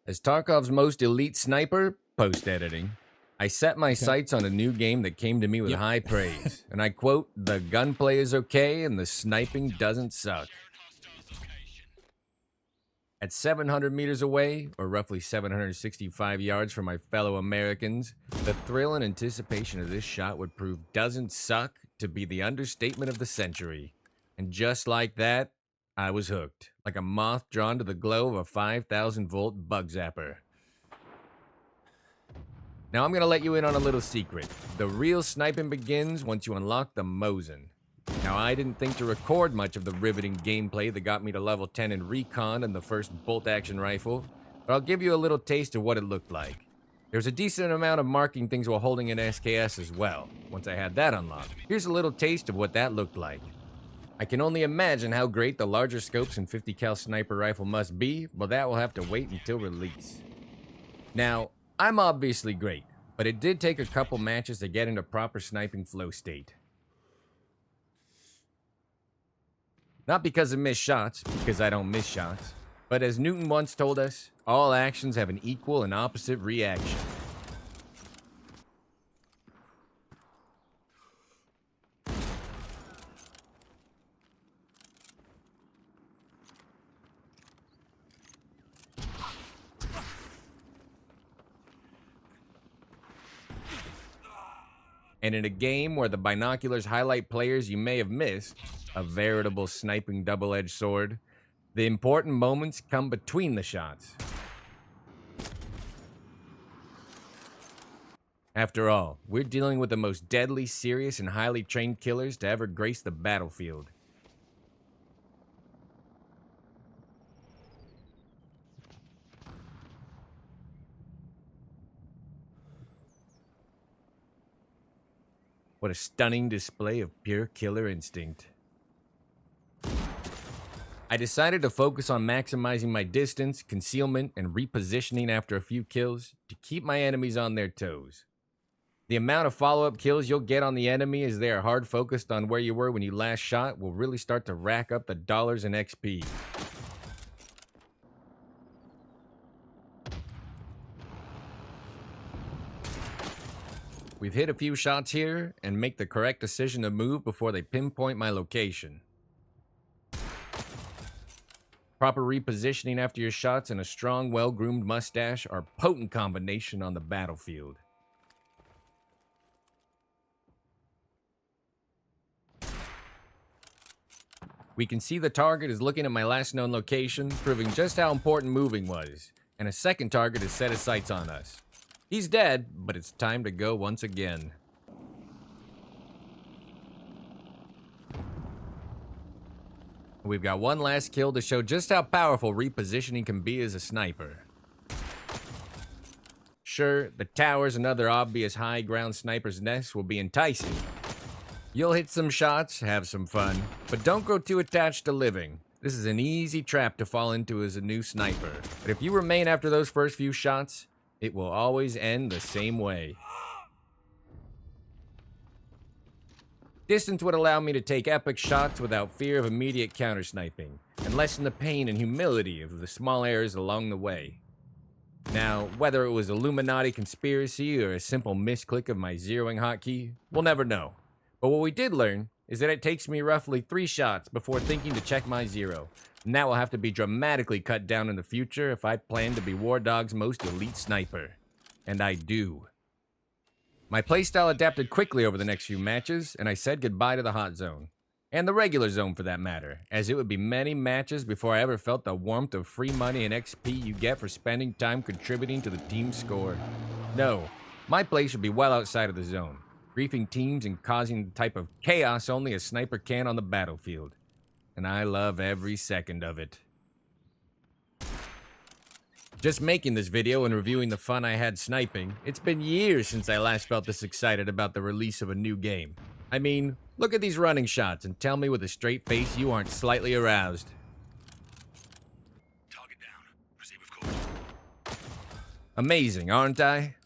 As Tarkov's most elite sniper, post-editing, I set my sights on a new game that came to me with high praise. And I quote, "The gunplay is okay and the sniping doesn't suck." At 700 meters away, or roughly 765 yards from my fellow Americans, the thrill and anticipation of this shot would prove "doesn't suck" to be the understatement of the century. And just like that, I was hooked, like a moth drawn to the glow of a 5,000-volt bug zapper. Now I'm gonna let you in on a little secret. The real sniping begins once you unlock the Mosin. Now I didn't think to record much of the riveting gameplay that got me to level 10 in Recon and the first bolt-action rifle, but I'll give you a little taste of what it looked like. There's a decent amount of marking things while holding an SKS as well, once I had that unlocked. Here's a little taste of what that looked like. I can only imagine how great the larger scopes and 50 cal sniper rifle must be, but that will have to wait until release. Now, I'm obviously great, but it did take a couple matches to get into proper sniping flow state. Not because of missed shots, because I don't miss shots, but as Newton once told us, all actions have an equal and opposite reaction. And in a game where the binoculars highlight players you may have missed, a veritable sniping double-edged sword, the important moments come between the shots. After all, we're dealing with the most deadly, serious, and highly trained killers to ever grace the battlefield. What a stunning display of pure killer instinct. I decided to focus on maximizing my distance, concealment, and repositioning after a few kills to keep my enemies on their toes. The amount of follow-up kills you'll get on the enemy as they are hard focused on where you were when you last shot will really start to rack up the dollars and XP. We've hit a few shots here and make the correct decision to move before they pinpoint my location. Proper repositioning after your shots and a strong, well-groomed mustache are a potent combination on the battlefield. We can see the target is looking at my last known location, proving just how important moving was, and a second target has set his sights on us. He's dead, but it's time to go once again. We've got one last kill to show just how powerful repositioning can be as a sniper. Sure, the towers and other obvious high ground snipers' nests will be enticing. You'll hit some shots, have some fun, but don't grow too attached to living. This is an easy trap to fall into as a new sniper. But if you remain after those first few shots, it will always end the same way. Distance would allow me to take epic shots without fear of immediate counter-sniping, and lessen the pain and humility of the small errors along the way. Now, whether it was Illuminati conspiracy or a simple misclick of my zeroing hotkey, we'll never know. But what we did learn is that it takes me roughly 3 shots before thinking to check my zero, and that will have to be dramatically cut down in the future if I plan to be WARDOG's most elite sniper. And I do. My playstyle adapted quickly over the next few matches, and I said goodbye to the hot zone. And the regular zone for that matter, as it would be many matches before I ever felt the warmth of free money and XP you get for spending time contributing to the team's score. No, my play should be well outside of the zone, griefing teams and causing the type of chaos only a sniper can on the battlefield. And I love every second of it. Just making this video and reviewing the fun I had sniping, it's been years since I last felt this excited about the release of a new game. I mean, look at these running shots and tell me with a straight face you aren't slightly aroused. Target down. Proceed with caution. Amazing, aren't I?